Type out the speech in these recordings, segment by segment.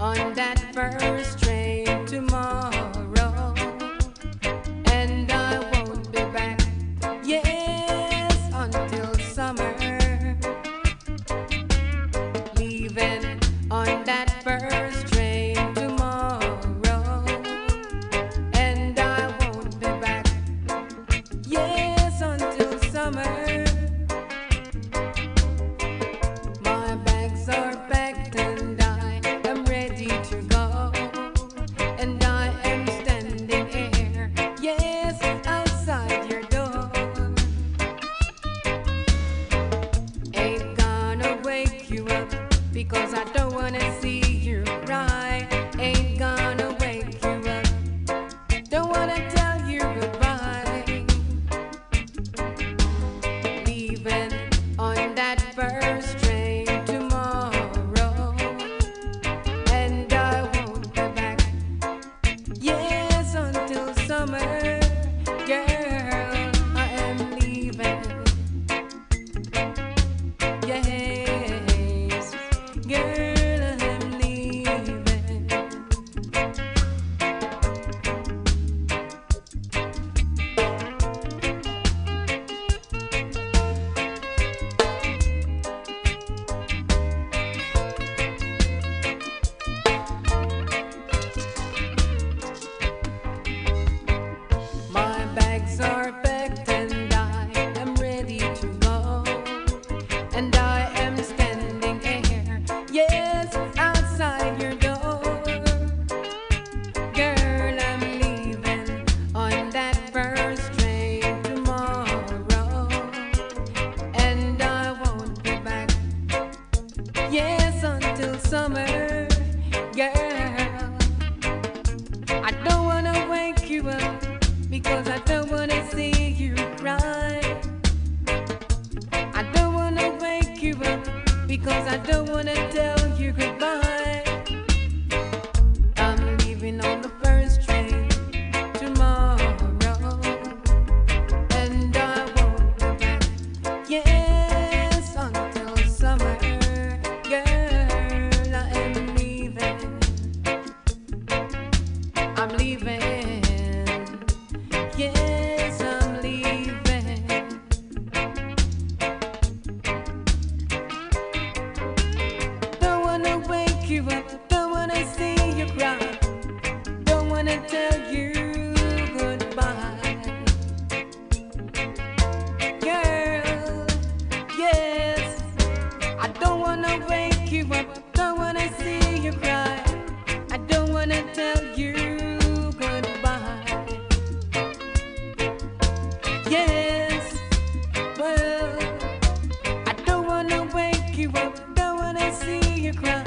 on that first train tomorrow, and I won't be back, yes, until summer. Leaving on that first train tomorrow, and I won't be back, yes, until summer. My bags are packed and I am ready to go, and I am standing here, yes, outside your door. Ain't gonna wake you up because I don't wanna see you cry. Ain't gonna wake you up, don't wanna tell you goodbye. Leaving on that first train tomorrow, and I won't be back, yes, until summer. Girl, I am leaving, yes, girl, I am leaving. My bags are packed and I am ready to go, and I am standing here, yes, outside your door. Girl, I'm leaving on that first train tomorrow, and I won't be back, yes, until summer. Girl, I don't wanna wake you up because I don't wanna see you cry. I don't wanna wake you up because I don't wanna tell you goodbye. I'm leaving on the first train tomorrow, and I won't be back, yes, until summer. Girl, I am leaving. I'm leaving. Yes, I'm leaving. Don't wanna wake you up, don't wanna see you cry, don't wanna tell you goodbye. Girl, yes, I don't wanna wake you up, don't wanna see you cry, I don't wanna tell you goodbye. Yes, well, I don't wanna wake you up, don't wanna see you cry,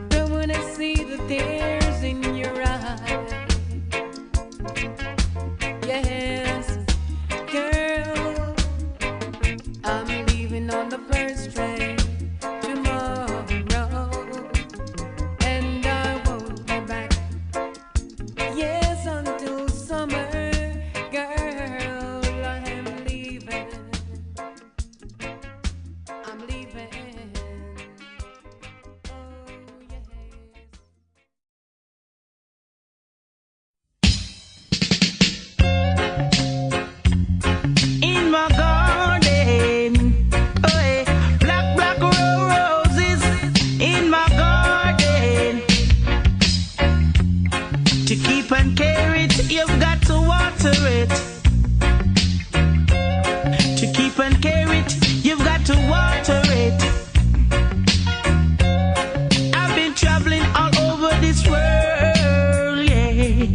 don't wanna see the tears in your eyes. Yes, girl, I'm leaving on the first train tomorrow, and I won't be back, yes, until summer. Girl, I am leaving. I'm leaving. Oh, yes. In my garden, oh yeah, black roses in my garden. To keep and care it, you've got to water it. To keep and care it, you've got to water it. I've been traveling all over this world, yeah.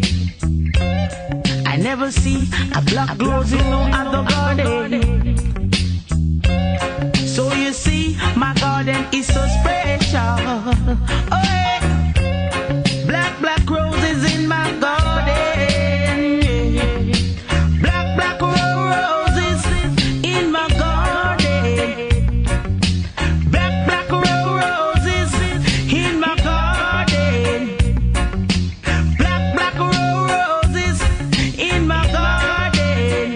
I never see a black rose in no other garden. So you see, my garden is so special. Oh yeah. Black roses in my garden. Yeah. Black roses in my garden. Black roses in my garden. Black roses in my garden.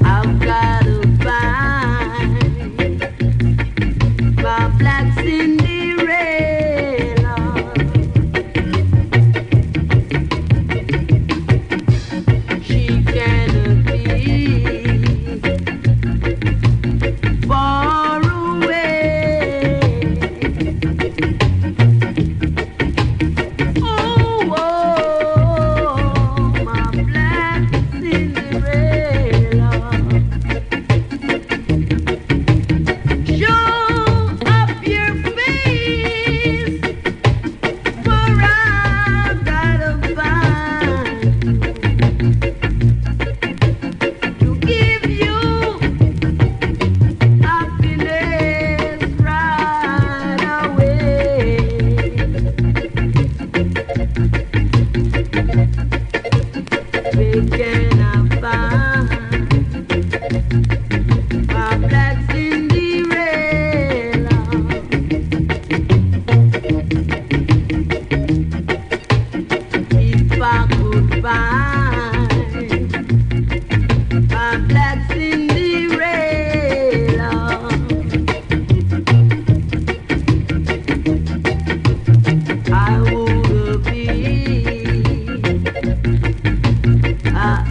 I've got to find my black Cinderella. She cannot be far away. Oh, my black Cinderella. Show up your face, for I've gotta find to give you happiness right away. Where can I find my black Cinderella? If I could find my black Cinderella, I would be a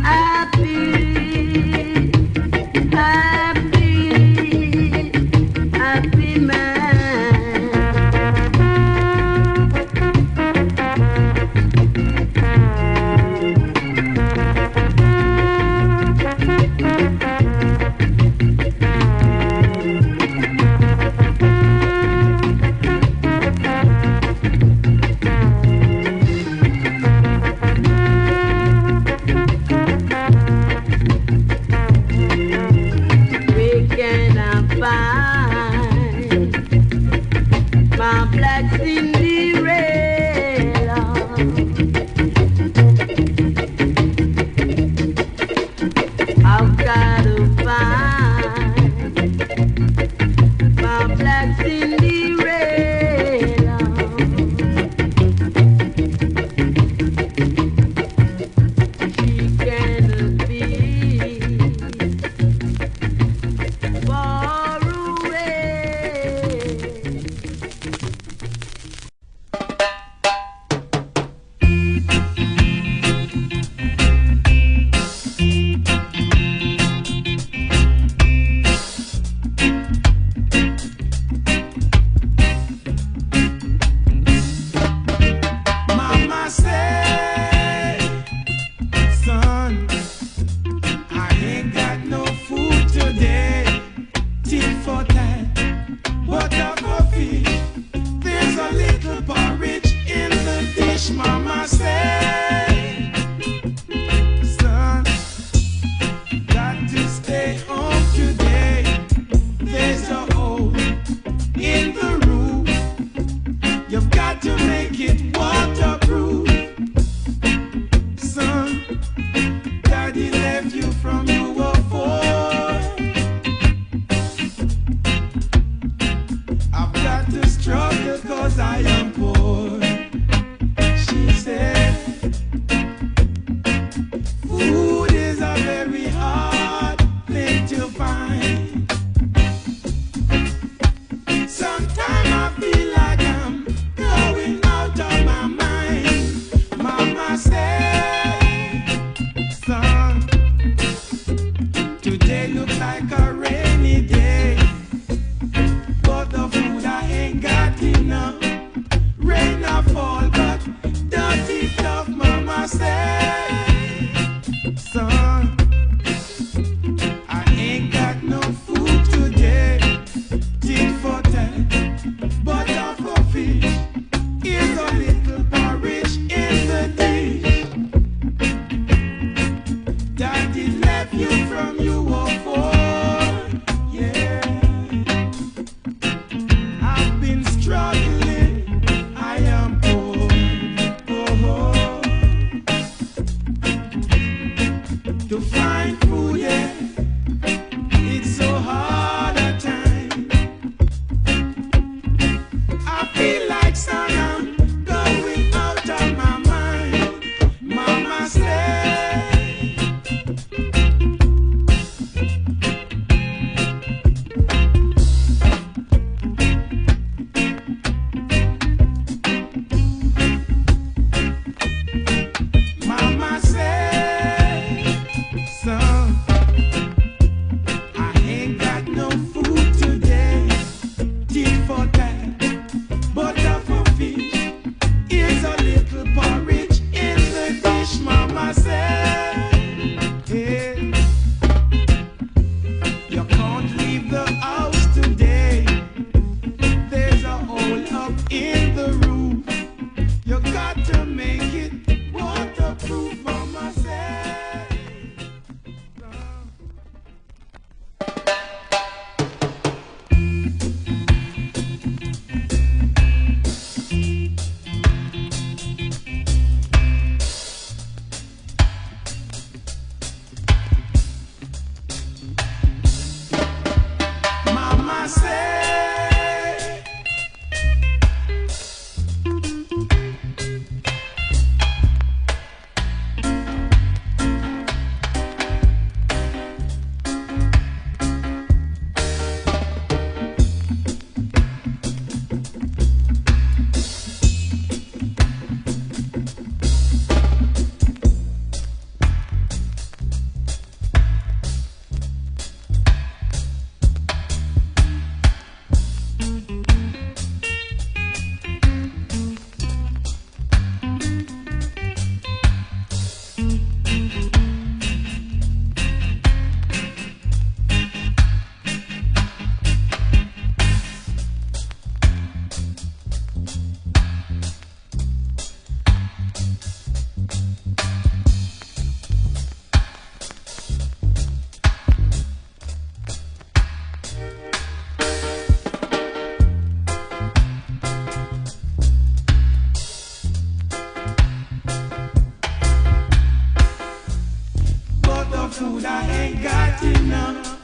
food, I ain't got enough.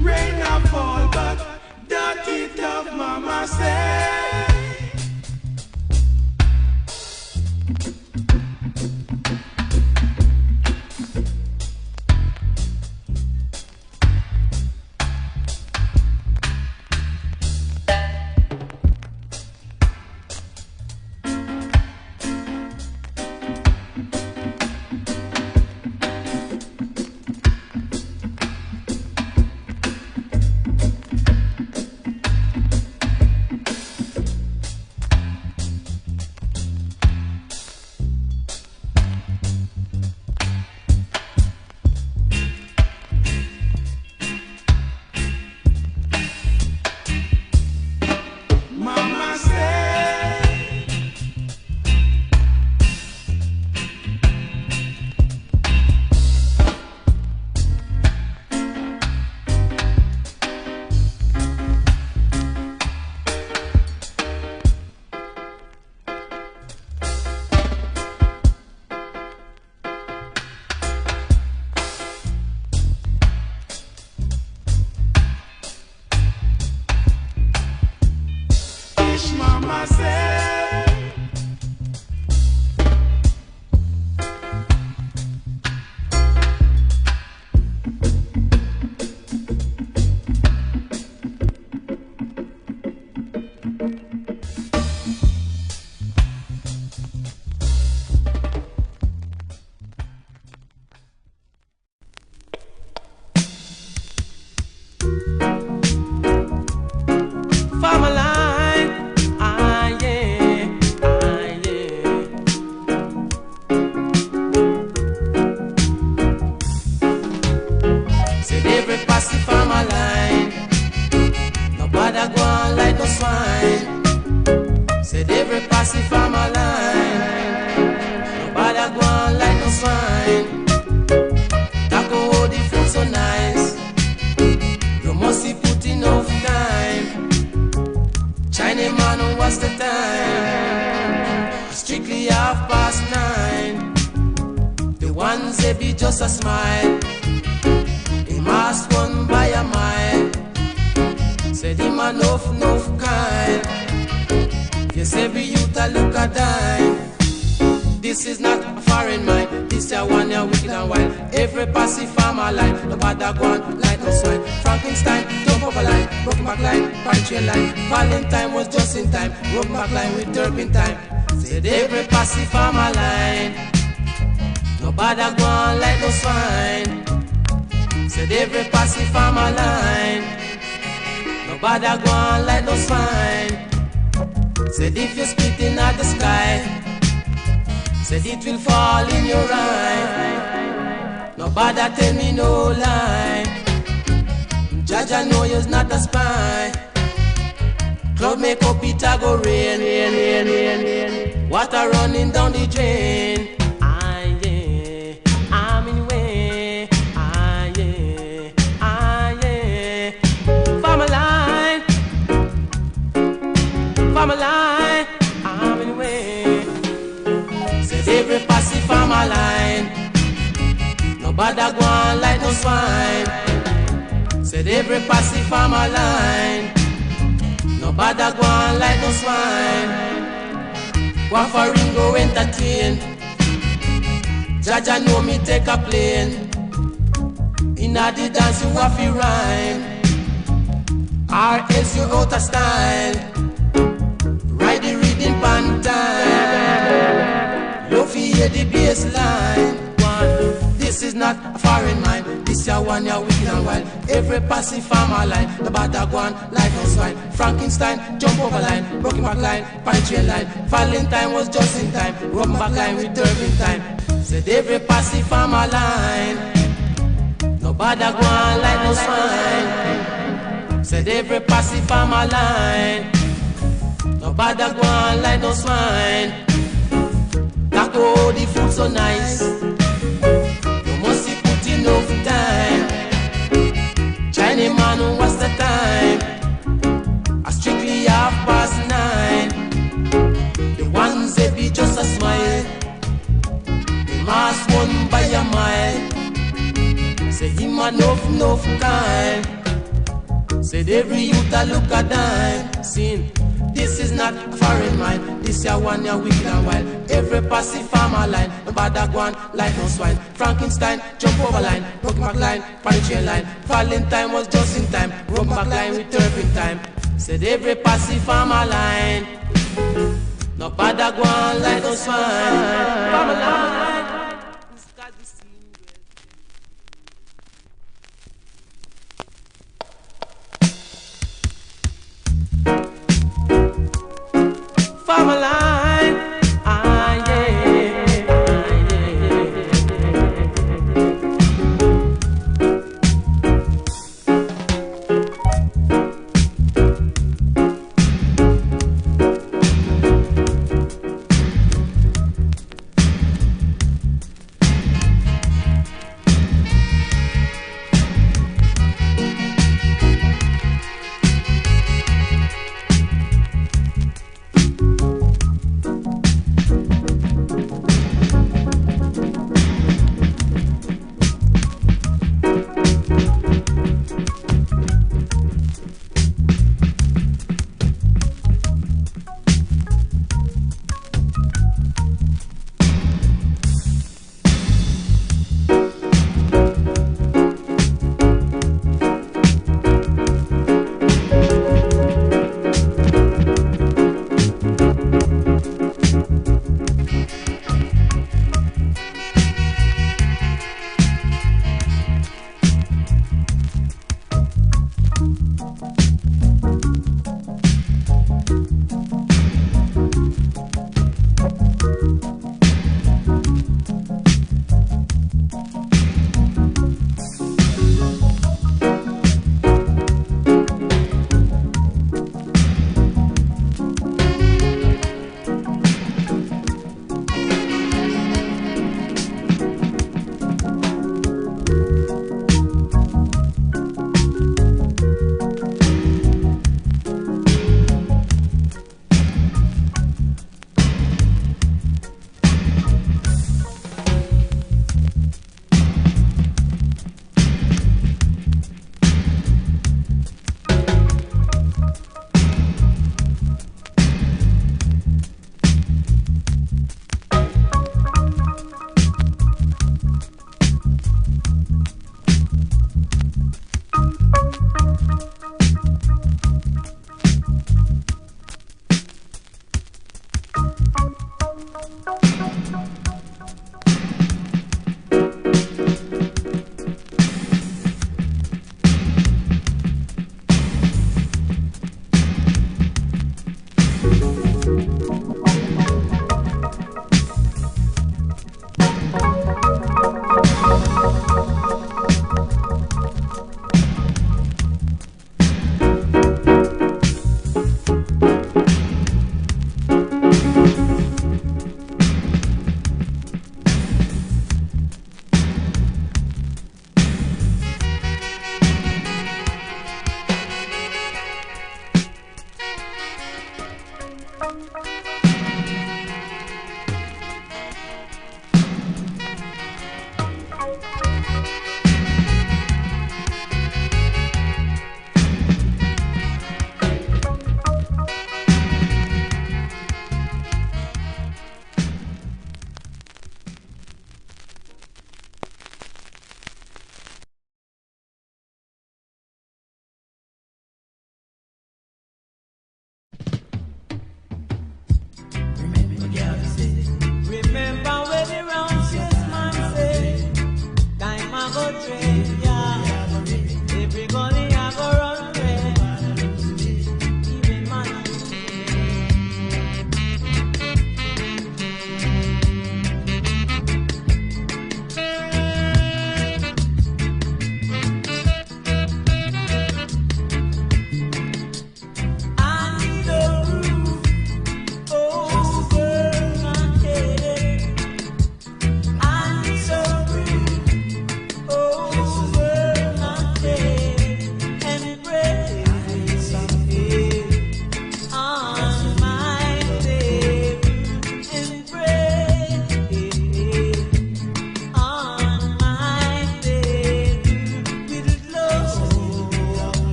Rain or fall, but dirty tough, mama say. said it will fall in your eye. Nobody tell me no lie. Jaja know you's not a spy. Cloud make up it a go rain. Water running down the drain. I'm in way. Farmer line, I'm in way. Said every passive farmer line. Nobody go on like no swine. Said every passive farmer line. Nobody go on like no swine. One for Ringo entertain. Jaja know me take a plane. Inna the dance you have to rhyme, or else you out of style. Ride the rhythm pan time. Love hear the bass line. This is not a foreign mind. This ya one ya wicked and wild. Every passive farmer line. The bada go on like no swine. Frankenstein jump over line. Broken back line, punch line. Valentine was just in time. Rub back line with turbine time. Said every passive farmer line. Nobody go on like no swine. Said every passive farmer line. Nobody go on like no swine. That go the food so nice. You must see put enough time. Chinese man, what's the time? A strictly 9:30. The ones they be just a smile. The mass won by a mile. Say him enough kind. Said every youth a look a dime. Seen, this is not a foreign mind. This ya one ya wicked and wild. Every passive farmer line. Nobody go on like no swine. Frankenstein jump over line. Broken back line, punch line. Valentine was just in time. Rub back line with turbine time. Said every passive farmer line. Nobody go on like no swine. Farmer line. Farmer line,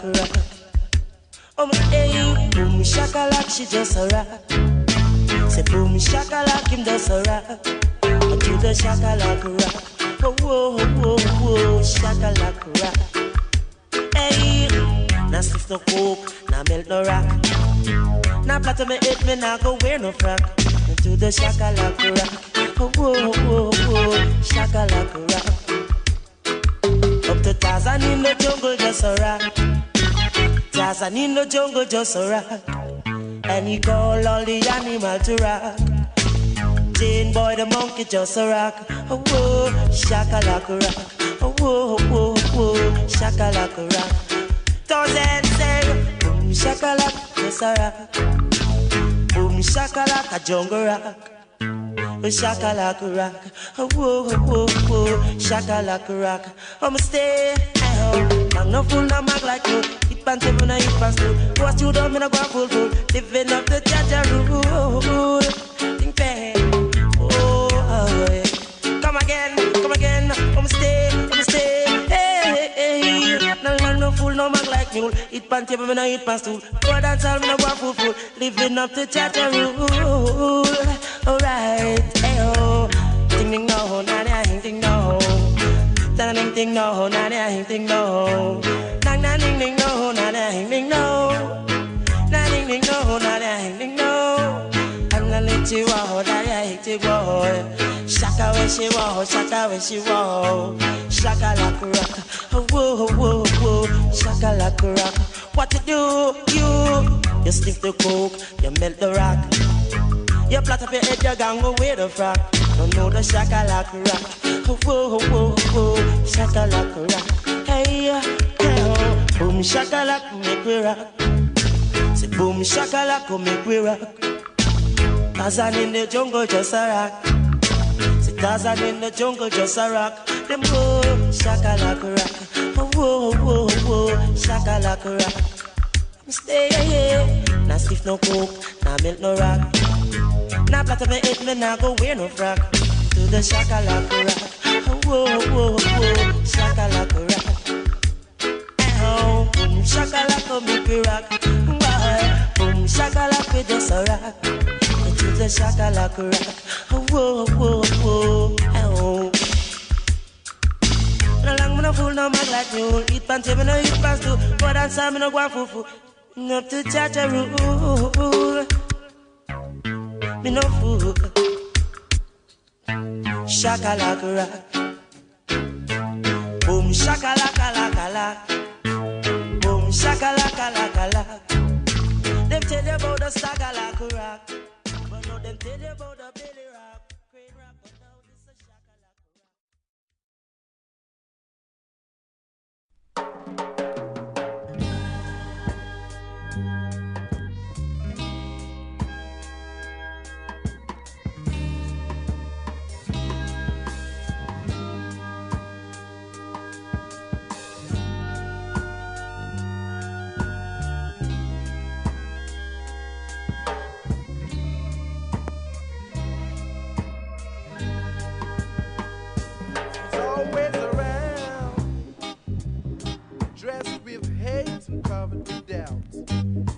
rock. Hey, boom shakalak, she just a rock. Say boom shakalak, him just a rock. To the shakalak rock. Oh, whoa, whoa, whoa, shakalak rock. Hey, now sniff no coke, now melt no rock. Now platter me hit me, now go wear no frock. To the shakalak rock. Oh, whoa, whoa, whoa, shakalak rock. Up to Tarzan in the jungle, just a rock. Tarzan in the jungle, just a rock. And he call all the animal to rock. Jane boy the monkey just a rock. Oh whoa, shakalaka rock. Oh whoa, whoa, whoa, shakalaka rock. Thousand say, boom shakalaka just a rock. Boom shakalaka jungle rock. Oh shakalaka rock. Oh whoa, whoa, whoa, shakalaka rock. I'ma stay at home. I'm no fool, no mag like you. Pants when I eat pants too. What you done, me no go full. Living up the Jaja rule. Think fair. Oh, yeah. Come again. I'ma stay. Hey, hey. No fool, no man like mule. Eat pants when I eat pants too. Go dance all, me no go full. Living up the Jaja rule. Alright, hey oh. Ding ding no, na na ding no. Da ding ding no, na na ding no. Na ding ding no, na na ding no. Na ding ding no, na na ding no. I'm gonna let you out, I hate you boy. Shaka where she walk, shaka where she walk. Shaka like a rock, oh whoa whoa whoa. Shaka like a rock. What you do? You sniff the coke, you melt the rock. You plait up your head, you gang away the frock. Don't know the shaka like a rock. Oh whoa whoa whoa. Shaka like a rock. Hey. Boom shakalak, make we rock. Say boom shakalak, make we rock. Tarzan in the jungle, just a rock. Say Tarzan in the jungle, just a rock. Them go shakalak rock. Oh whoa whoa whoa, shakalak rock. Stay here. Now stiff no coke, now milk no rock. Now platter me hit me, now go wear no frock. To the shakalak rock. Oh whoa whoa whoa, shakalak rock. Boom shakalaka make we rock. Boom shakalaka just a rock. To the shakalaka rock. Whoa whoa whoa. Oh. No long me no fool, no man like you. Eat pants, me no eat pants too. Go dance, me no go fufu. Up to Jaja rule. Me no fool. Shakalaka rock. Boom shakalaka laka laka. Shaka-laka-laka-laka. Them tell you about the saga-laka rock, but now them tell you about the belly rock. Crane rock, but now this is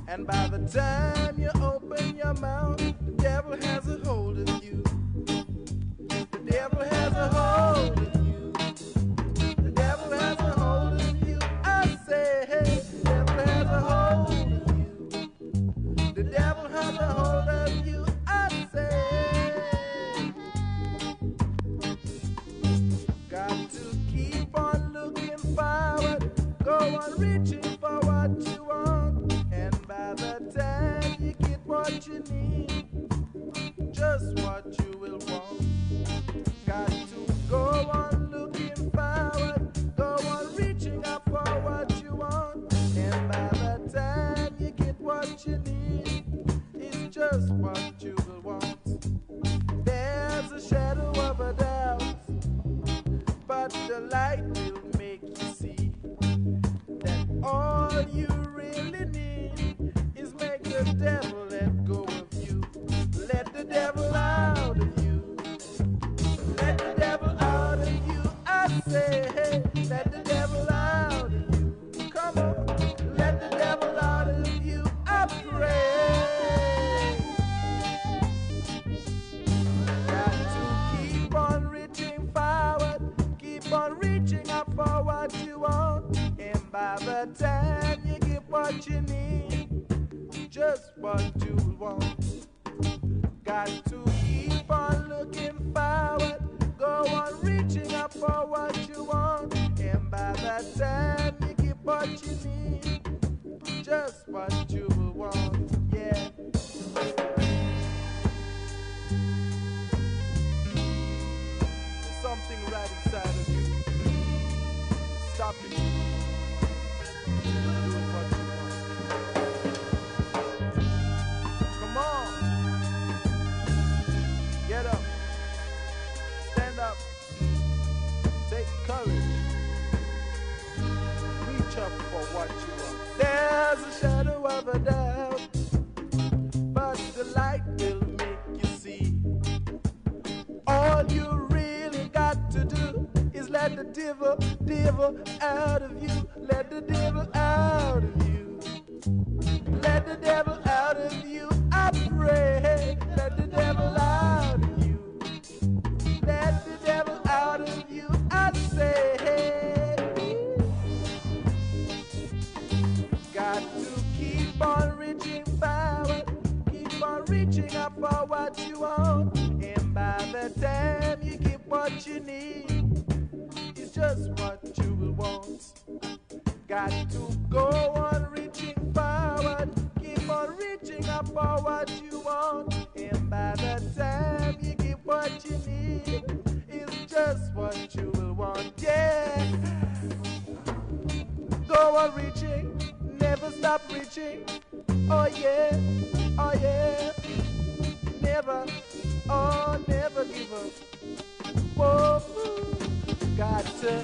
and by the time you open your mouth, the devil has a hold of you. The devil has a hold of you. The devil has a hold of you. I say, hey, the devil has a hold of you. The devil has a hold of you. I say, got to keep on looking forward. Go on reaching for what you want. By the time you get what you need, just what you will want. Got to go on looking forward, go on reaching up for what you want. And by the time you get what you need, it's just what you will want. There's a shadow of a doubt, but the light will make you see that all you really need is make the devil let go of you. Let the devil out of you. Let the devil out of you. I say, hey, let the devil out of you. Come on. by the time you get what you need, just what you want. Got to keep on looking forward, go on reaching up for what you want, and by the time you get what you need, just what you want, yeah. There's something right inside of you. Stop it. Doing what you want. Come on. Get up. Stand up. Take courage. Reach up for what you want. There's a shadow of a doubt, but the light will make you see. All you really got to do is let the devil out of you. Let the devil out of you. Let the devil out of you. I pray. Let the devil out of you. Let the devil out of you. I say. Got to keep on reaching forward, keep on reaching up for what you want, and by the time you get what you need, it's just what you will want. Got to go on reaching forward, keep on reaching up for what you want, and by the time you get what you need, it's just what you will want, yeah. Go on reaching, never stop reaching, oh yeah, never, oh never give up, whoa, got to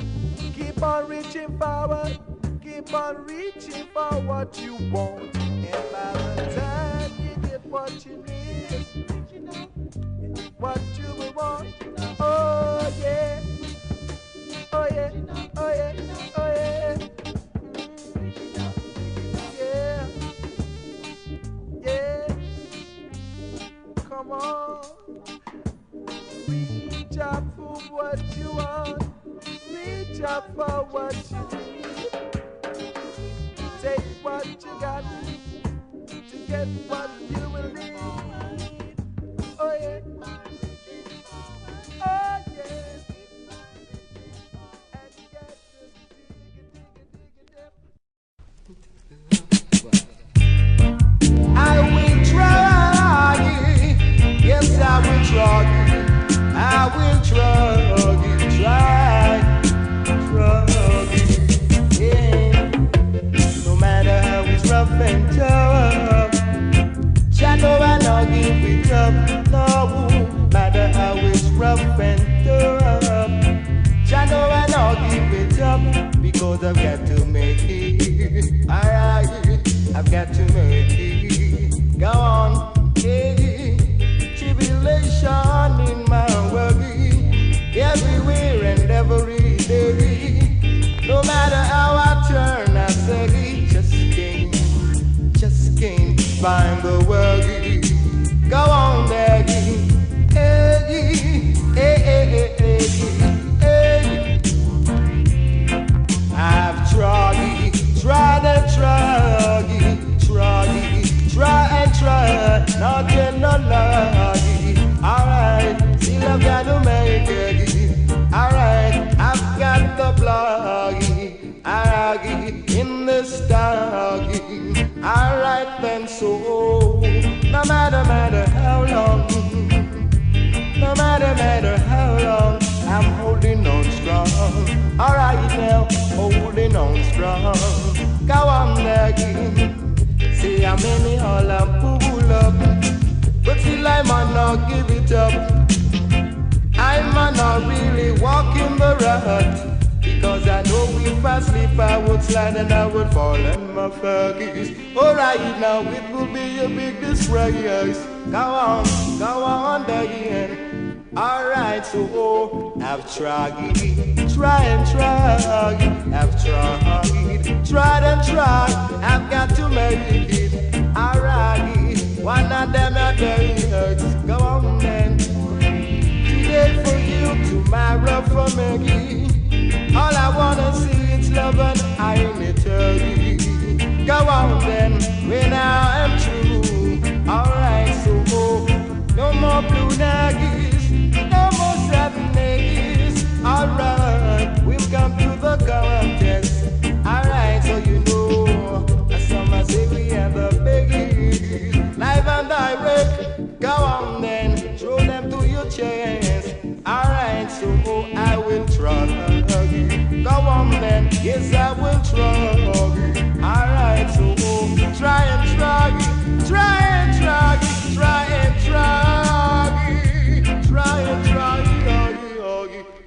keep on reaching forward, keep on reaching for what you want, and by the time you get what you need, what you will want, oh yeah, oh yeah, oh yeah, oh yeah. Come on, reach out for what you want, reach out for what you need, take what you got to get what you will need, oh yeah, oh yeah, and get to dig it. I will try. Yes, I will try it, yeah. No matter how it's rough and tough, shadow I not give it up, no matter how it's rough and tough, shadow I not give it up, because I've got to make it, alright, I've got to make it, go on, yeah. Tribulation in my worry, everywhere and every day. No matter how I turn, I say, just can't find the worry. Go on, Maggie. Hey, hey, hey, hey, hey. I've tried and tried, not getting no luck. Alright, still I've got to make it. Alright, I've got the plug in the stock. Alright then, so no matter how long, no matter how long, I'm holding on strong. Alright now, holding on strong. Go on again. See how many all I'm pull up, but still I might not give it up. I might not really walk in the rut, because I know if I sleep I would slide and I would fall on my focus. Alright now, it will be a big disgrace. Go on again. Alright, so I've tried, I've tried, I've got to make it. Alright, one of them are hurts. Go on then. Today for you, tomorrow for me. All I wanna see is love and I in it. Go on then, when I am true. Alright, so no more blue nuggies, no more seven nuggies. Alright, we've come to the contest. Alright, so you know, some say we are the biggies. Live and direct, go on then, throw them to your chest. Alright, so I will try. Go on then, yes I will try. Alright, so try and try, try and try, try and try, try and try.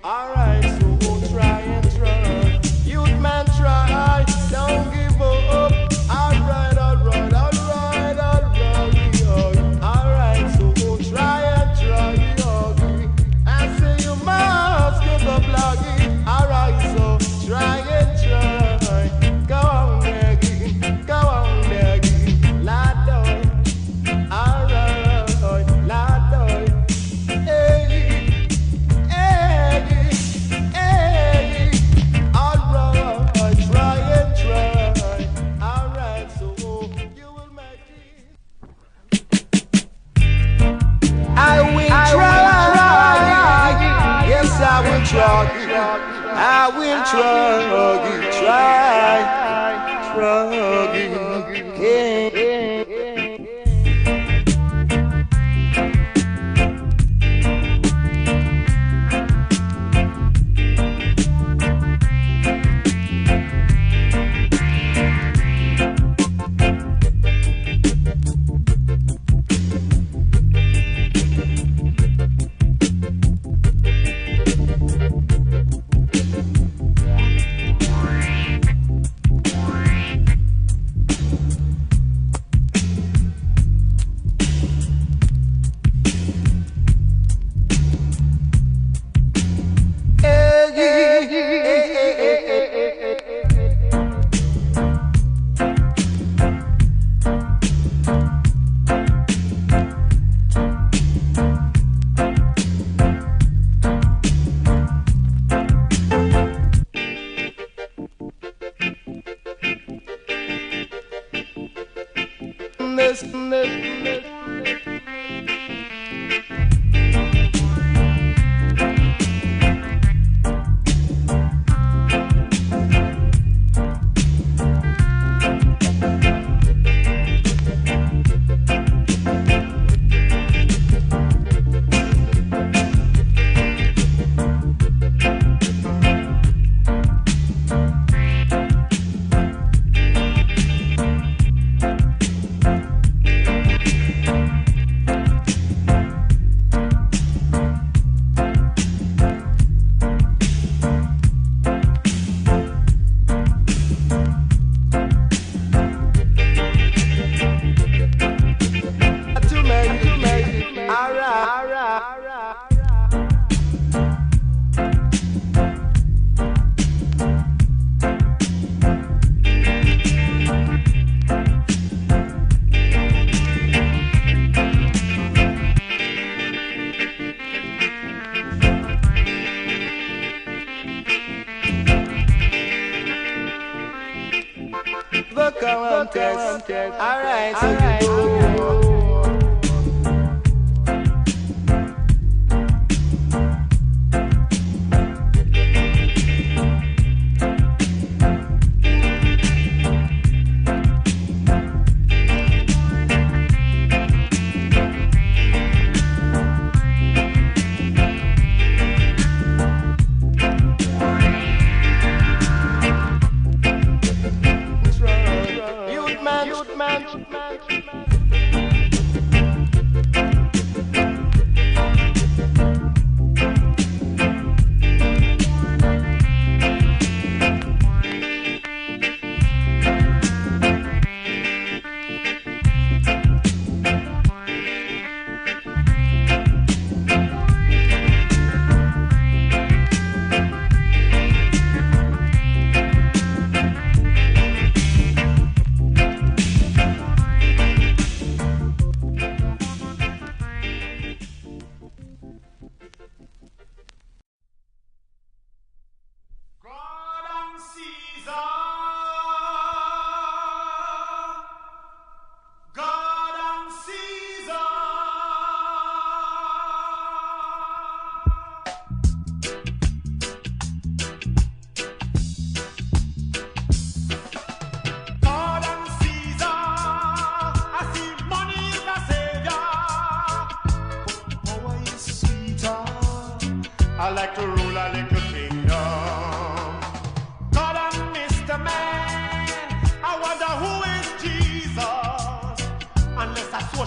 Alright, so try and try. Youth man try, don't give up. Alright, alright, alright, alright. Alright, so try and try. I say you must get the bloggy. Alright, so try and try. Go on, Maggie, go on, Maggie. Ladoy, alright, Ladoy. Hey, hey, hey. Alright, try and try. Alright, so you will make it. I will try. Yes, I will try. I will try, yeah. contest. Alright, so you know.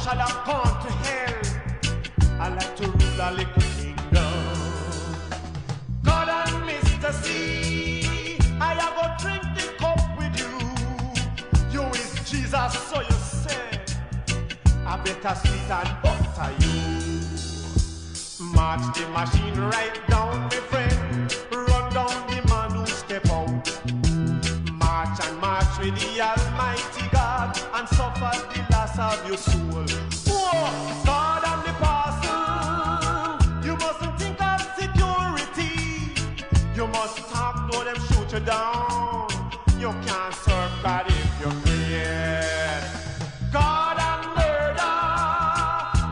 shall have gone to hell. I like to rule a little kingdom. God and Mr. C, I have a drink the cup with you. You is Jesus, so you say. I better sweet and butter you. March the machine right down, my friend. Run down the man who step out. March and march with the Almighty God and suffer the loss of your soul. Whoa, God and the parcel. You mustn't think of security. You must talk to them, shoot you down. You can't serve God if you're afraid. God and murder.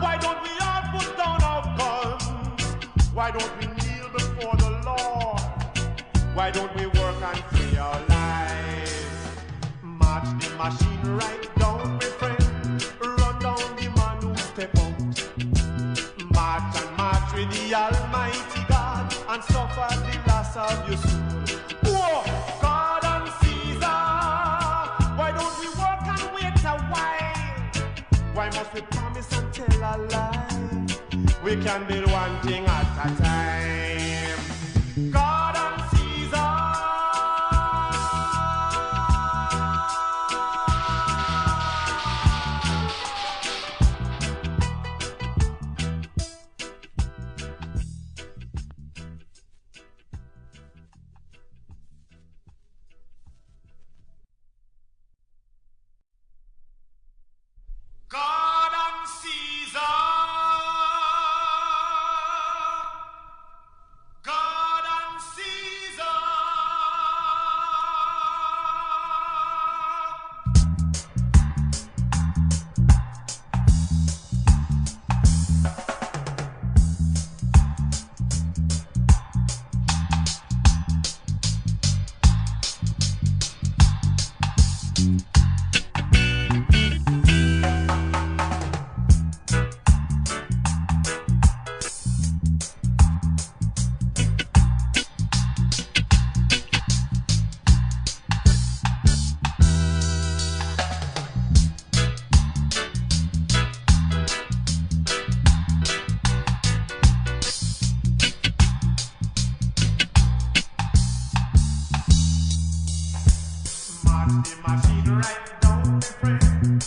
Why don't we all put down our guns? Why don't we kneel before the Lord? Why don't we work and free our lives? March the machine right down, my friend. Run down the man who step out. March and march with the Almighty God and suffer the loss of your soul. Whoa, God and Caesar. Why don't we work and wait a while? Why must we promise and tell a lie? We can build one thing at a time. God and Caesar. God and Caesar. God and Caesar. March the machine right down, my friend.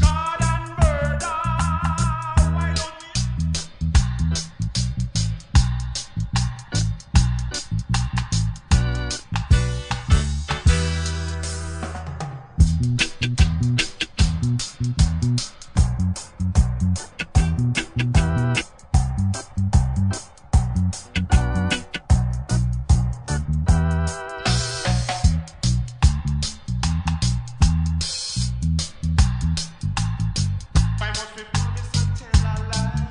God and murder. Why don't we? Why must we promise and tell a lie?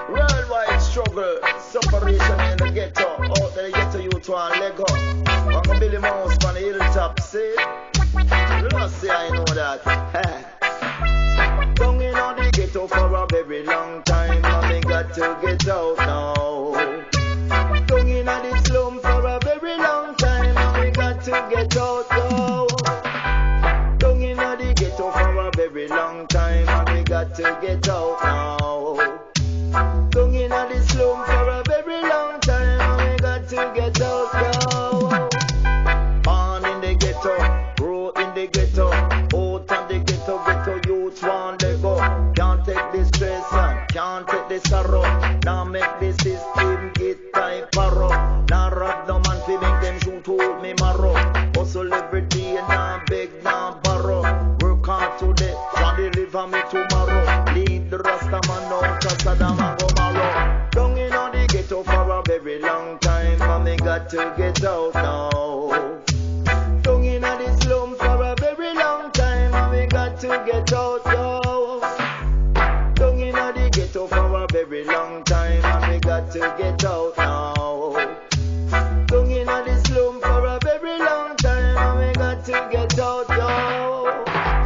Worldwide struggle, separation in the ghetto. Out there, the ghetto youth want Lego. I'm a Billy Mouse on the hilltop, see? You don't say I know that. Down in on the ghetto for a very long time, and me got to get out now. Down in on the slum for a very long time, and we got to get out now. Down in on the ghetto for a very long time, and we got to get out now. Down in the slum for a very long time, and we got to get out now. Born in the ghetto, grow in the ghetto, out of the ghetto, ghetto youth want to go. Can't take sorrow. Now make the system get type arrow. Now rob the man fi make them shoot hold me marrow. Hustle every day, now beg, now borrow. Work hard today, try deliver me tomorrow. Lead the Rasta man out of Saddam and Gomorrah. Down in on the ghetto for a very long time, and me got to get out now. Down in on the slum for a very long time, and me got to get out now. Down in on the ghetto for a very long time, and me got to get out now. Down in on the slum for a very long time, and me got to get out now.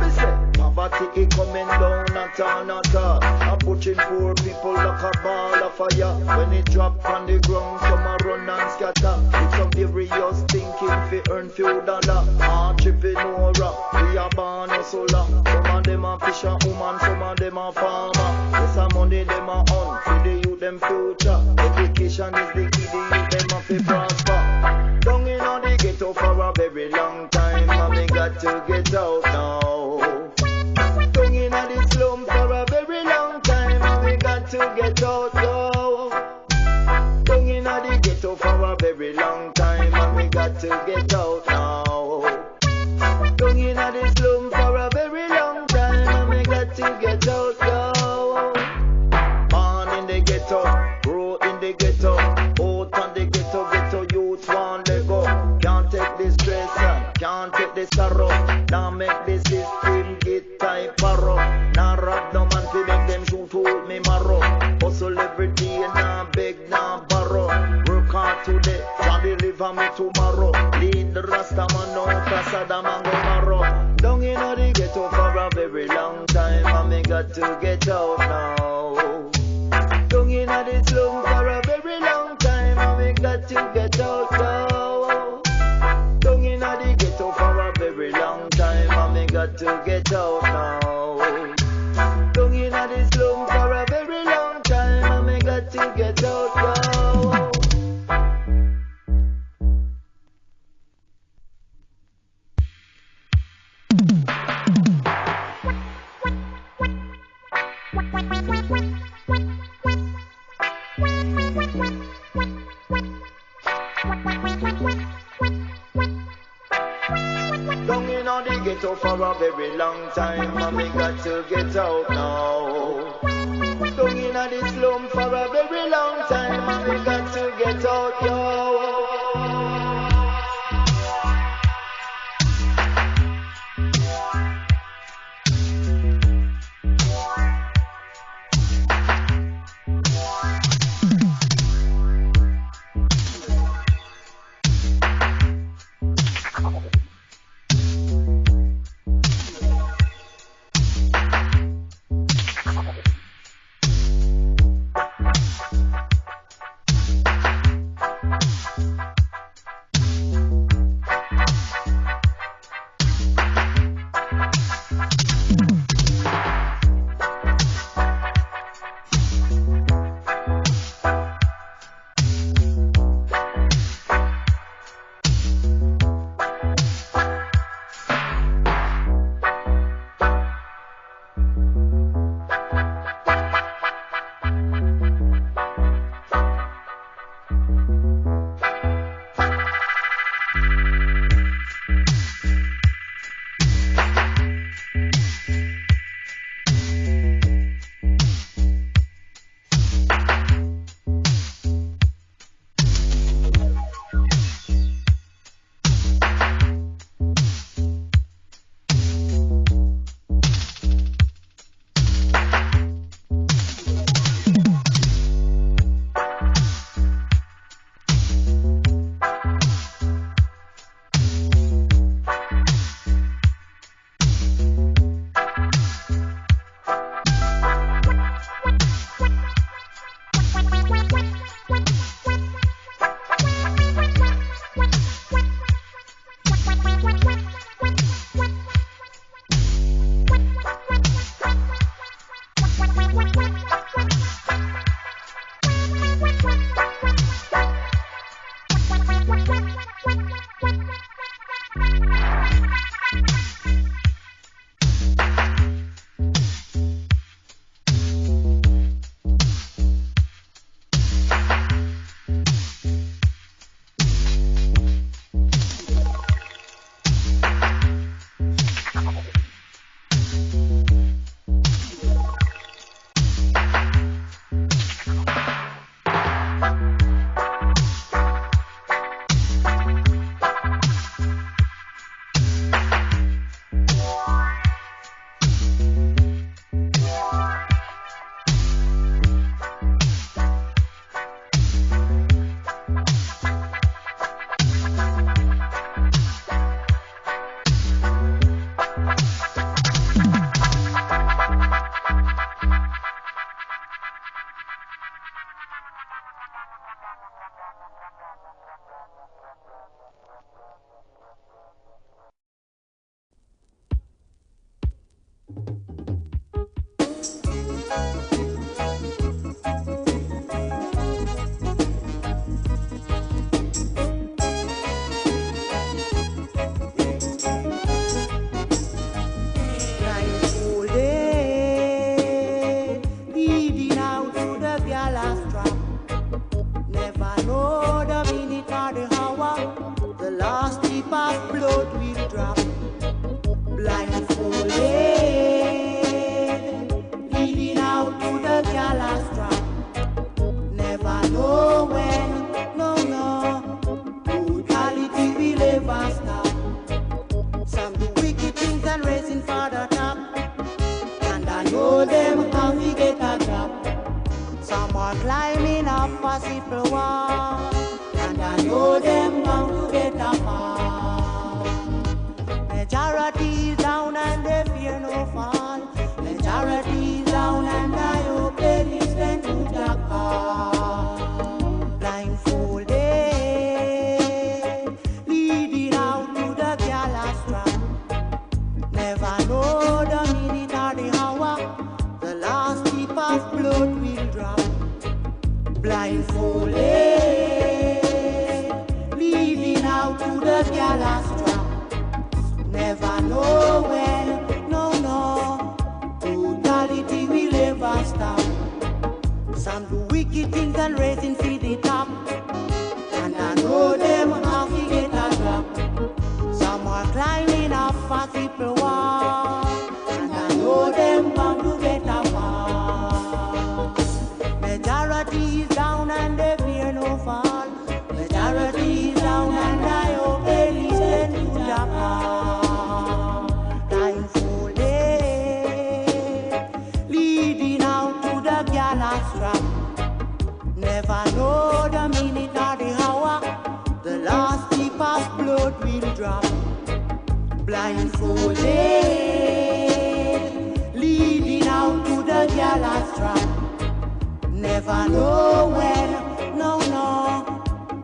Me say poverty is coming down at all. I'm pushing poor people like a ball of fire. When it drop on the ground, some a run and scatter. It's some various thinking fi earn few dollar. Entrepreneur, we are born a solar. Some of them a fisher woman, some of them a farmer. Yes, some money them a own for the youth them future. Education is the key, the youth them a fi prosper. Down in on the ghetto for a very long time, and me got to get out now. Down in on the slum for a very long time, and we got to get out now. Down in on the ghetto for a very long time, and we got to get out now. Down in on the slum for a very long time, and we got to get out now. Born in the ghetto, grow in the ghetto, out on the ghetto, ghetto youth want to go. Can't take the stress, can't take the sorrow. Now make the system get type arrow. Now rob no man fi make them shoot hold me marrow. Hustle every day, now beg, now borrow. Work hard today, try deliver me tomorrow. Lead the Rasta man out of Saddam and Gomorrah. Down in the ghetto for a very long time, and me got to get out now. Down in the slum for a very long time, and we got to get out now. Down in the ghetto for a very long time, and we got to get out now. Down in the slum for a very long time, and we got to get out now. Down in on the ghetto for a very long time, and we got to get out now. Down in on the slum for a very long time, and we got to get out, yo. are climbing up a simple wall, and I know them bound to get apart. Majority is down and they fear no fall. Majority is down and I hope they listen to the call. Blindfolded, leading out to the gala strap. Never know the minute or the hour, the last drip of blood will drop. Blindfolded, leading out to the gala strap. Never know when, no, brutality will ever stop. Some do wicked things and racing for the top, and I know them have to get a drop. Some are climbing up a simple wall, and I know them bound to get a fall. Majority is down and they fear no fall. Majority is down and I hope they listen to the call. Blindfolded, leading out to the gala strap. Never know the minute or the hour, the last drip of blood will drop. Blindfolded, leading out to the gala strap. Never know when, no,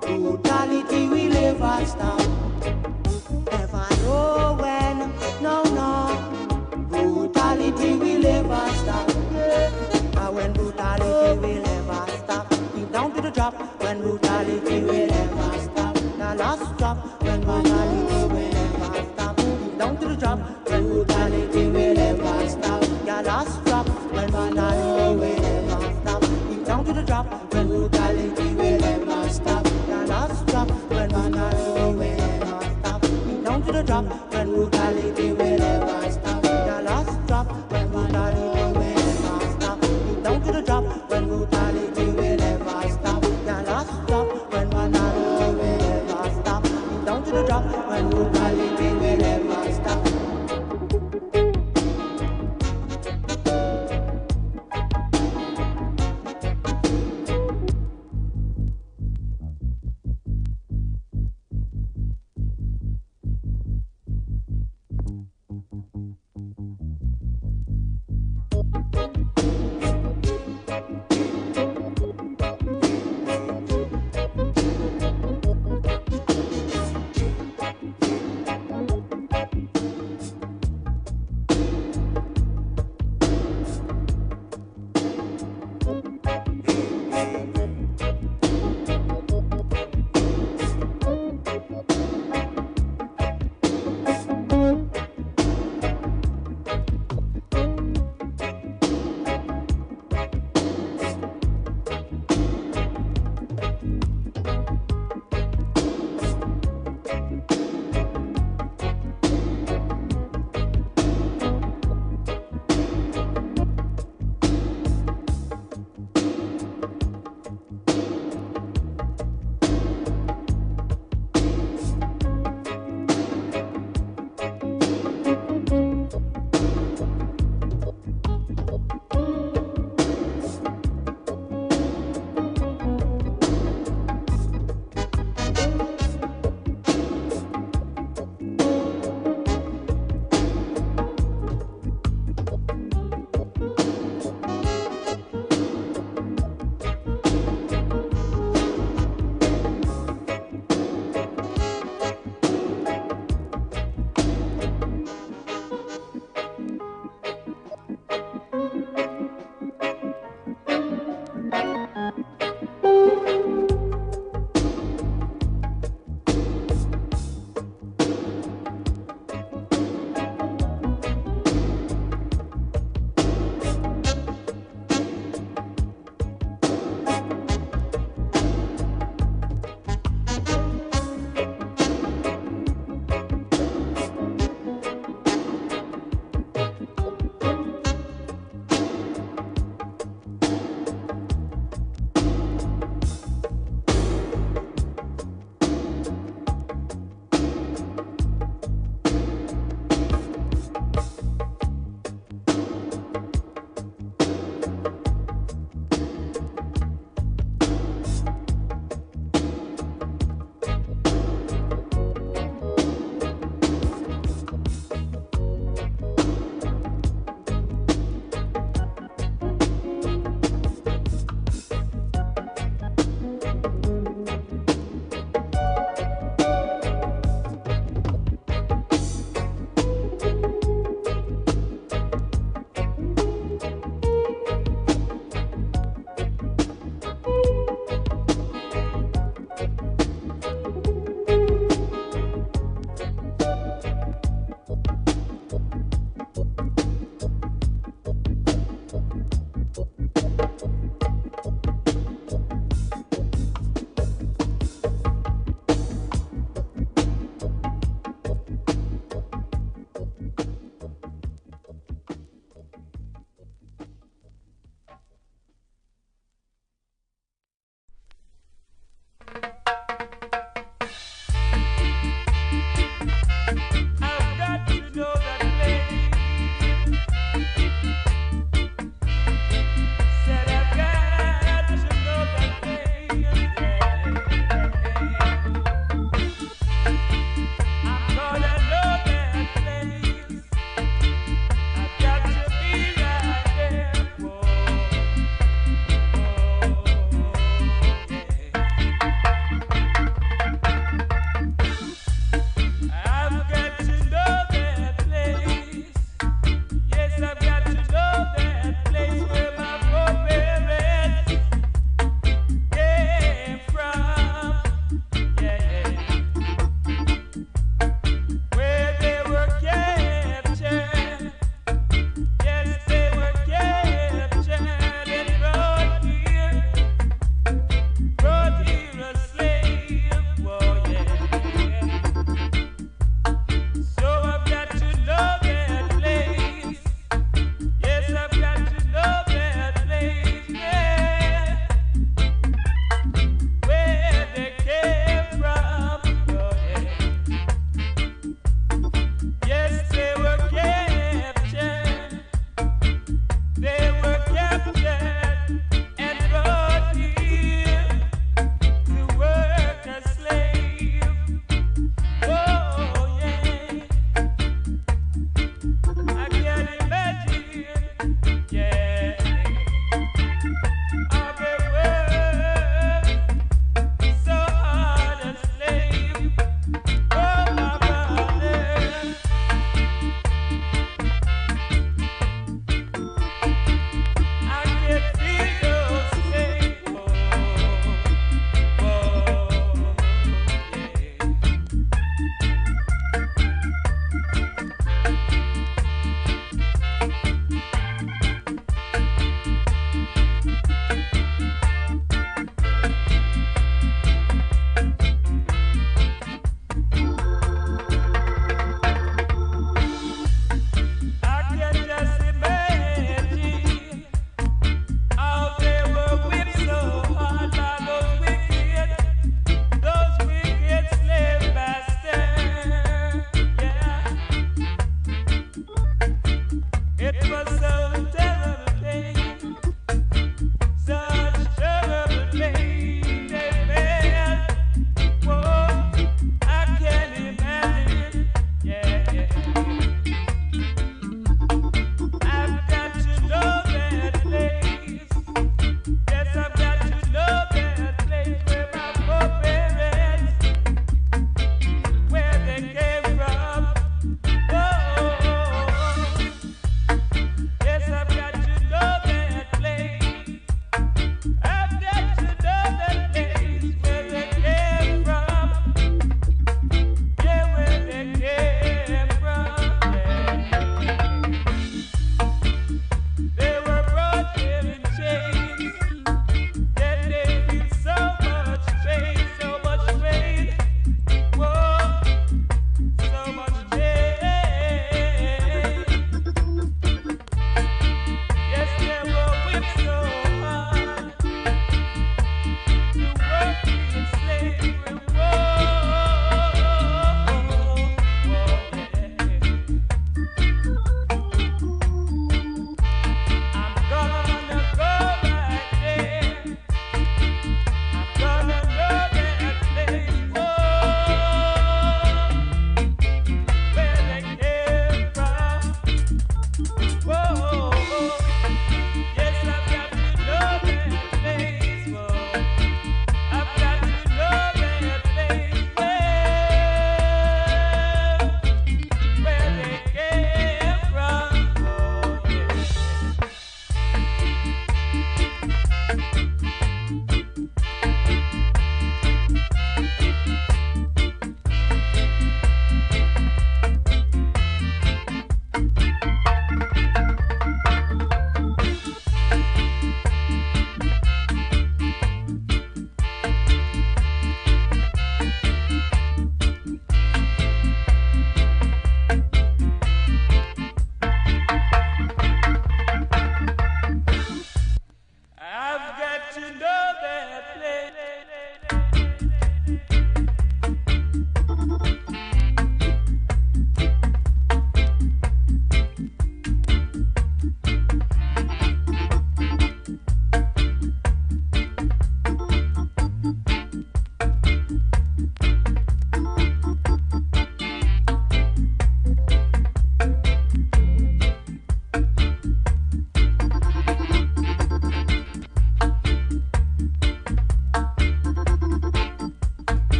brutality will ever stop. Never know when, no, brutality will ever stop. And when brutality will ever stop, deep down to the drop. When brutality will ever stop, the last drop. When brutality will ever stop, deep down to the drop. When brutality will ever stop, the last drop. When brutality will ever stop, deep down to the drop. When brutality will ever stop, the last drop. When brutality will ever stop, deep down to the drop. When brutality will ever stop, the last drop. When brutality will ever stop, deep down to the drop. When brutality will ever stop, the last drop. When brutality will ever stop, deep down to the drop. When brutality will ever stop. I've got to know that place.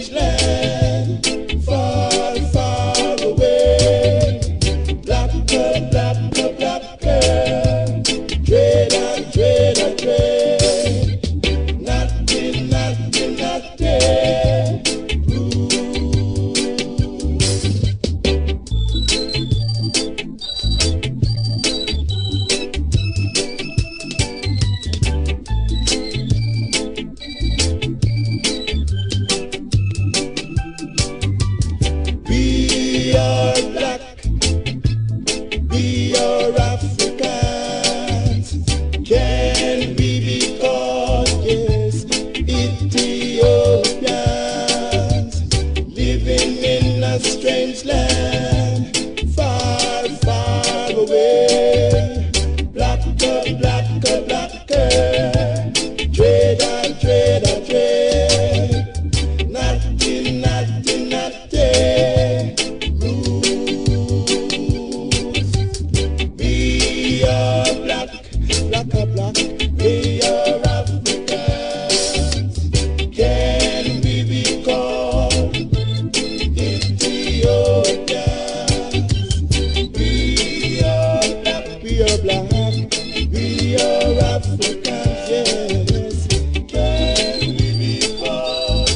strange land, far, far away. Black girl, black girl, black girl, trade and trade and trade. Nothing, nothing, nothing. We are black, we are Africans. Can we be called, yes, Ethiopians? Living in a strange land, far, far away. Black girl, black girl, black girl, trade and trade and trade. Nothing, nothing, nothing. Rules. We are black, black are black. We are Africans. Can we be called Ethiopians? We are black, we are black. We are Africans, yes. Can we be called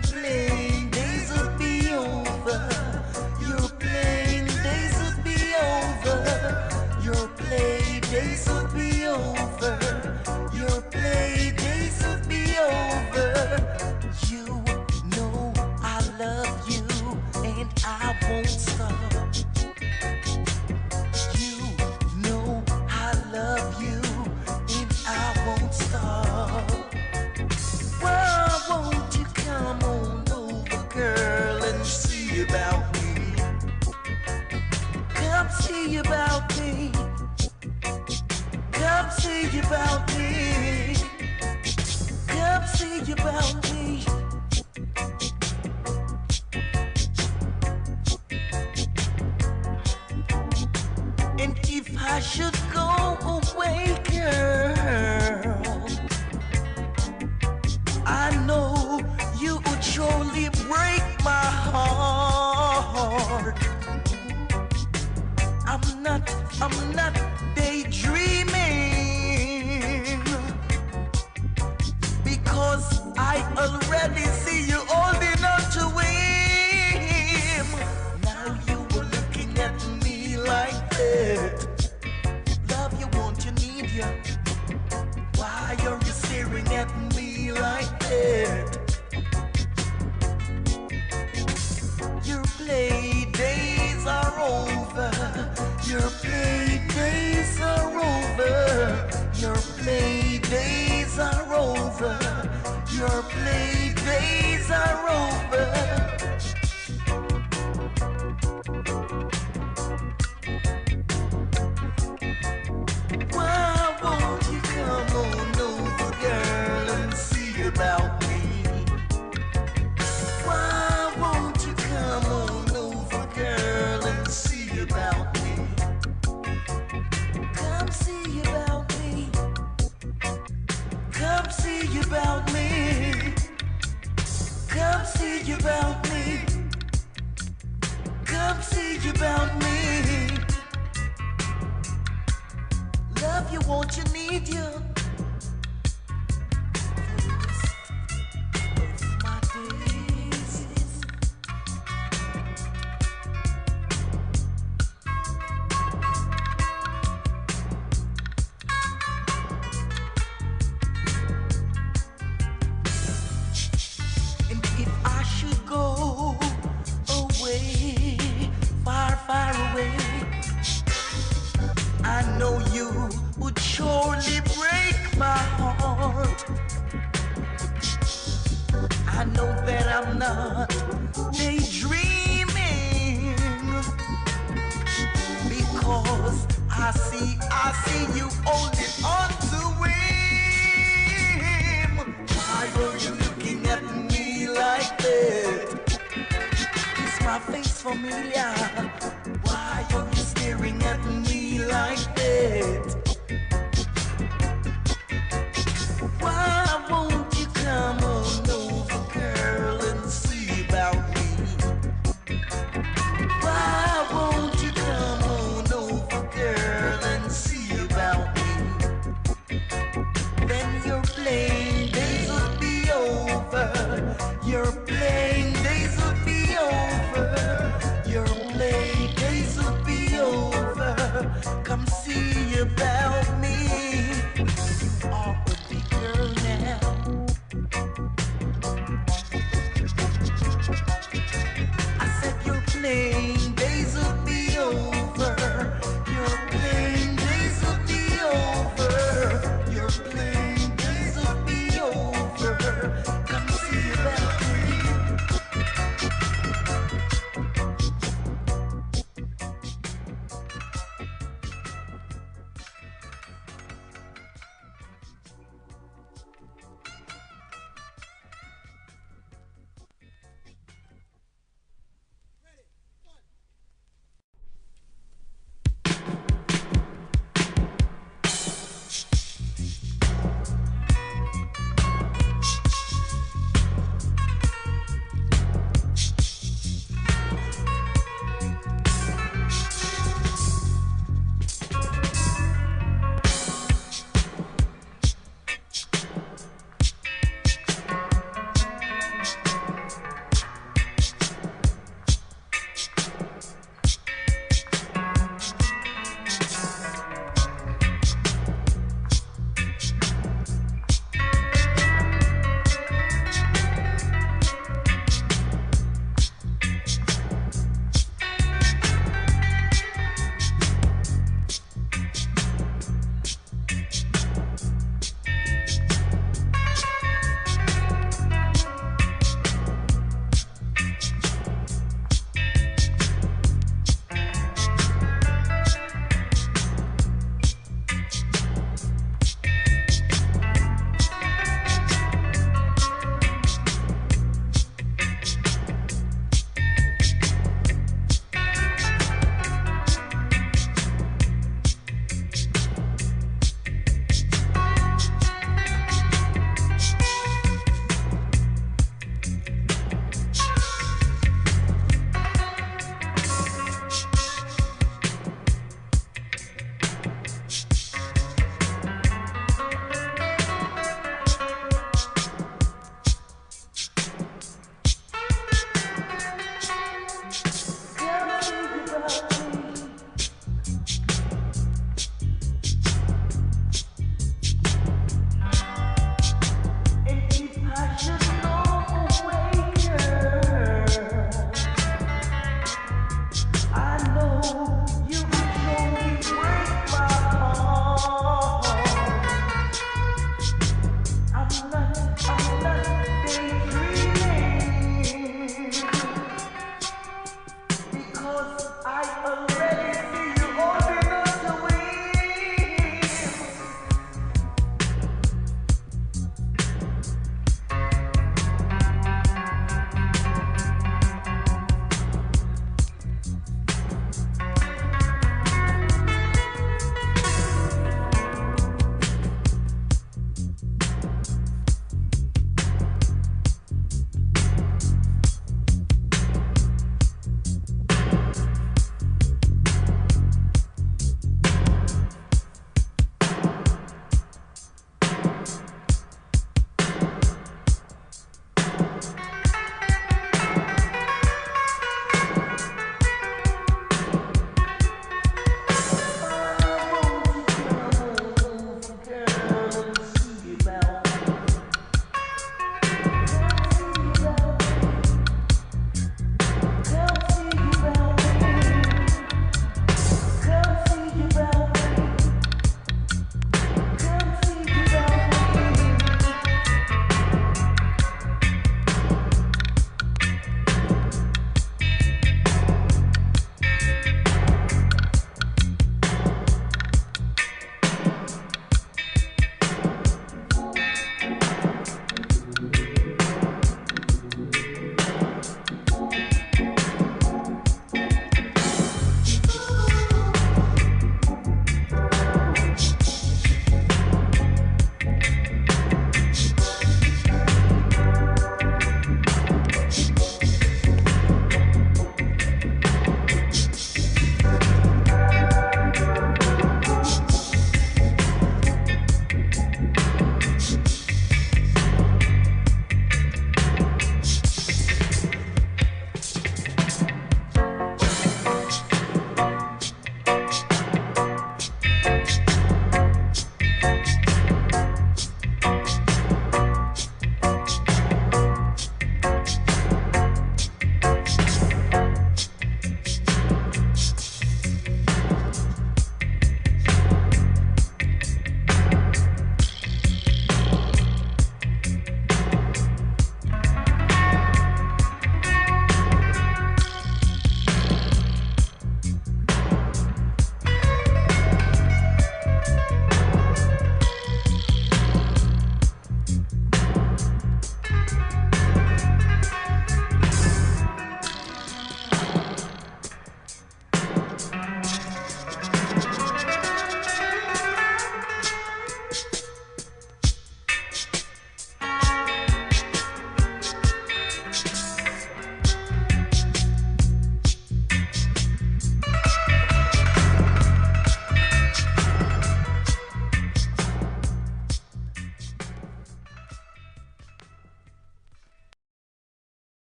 Your playing days will be over. Your playing days will be over. Your play days will be over. Your play days will be over. You know I love you and I won't stop. You know I love you and I won't stop. Why won't you come on over, girl, and see about me? Come see about me. Come see about me. Come see about me. And if I should go away, girl, I know you would surely break my heart. I'm not daydreaming, because I already see you holding on to him. Now you were looking at me like that. Love you, want you, need you. Why are you staring at me like that? Your play days are over. Your play days are over. Your play days are over. Your play days are over. Why won't you come on over, girl, and see about me? Why won't you come on over, girl, and see about me? Come see about me. Come see about me. Come see about me. Come see about me. Love you, want you, need you. For the rest of my days. And if I should go away, far, far away, I know you would surely break my heart. I know that I'm not daydreaming, because I see you holding on to him. Why are you looking at me like that? Is my face familiar? Why are you staring at me like that? Why won't you come on over, girl, and see about me? Why won't you come on over, girl, and see about me? Then your playing days will be over. Your playing days will be over. Your play days will be over. Come see about me. You are a big girl now. I said you're playing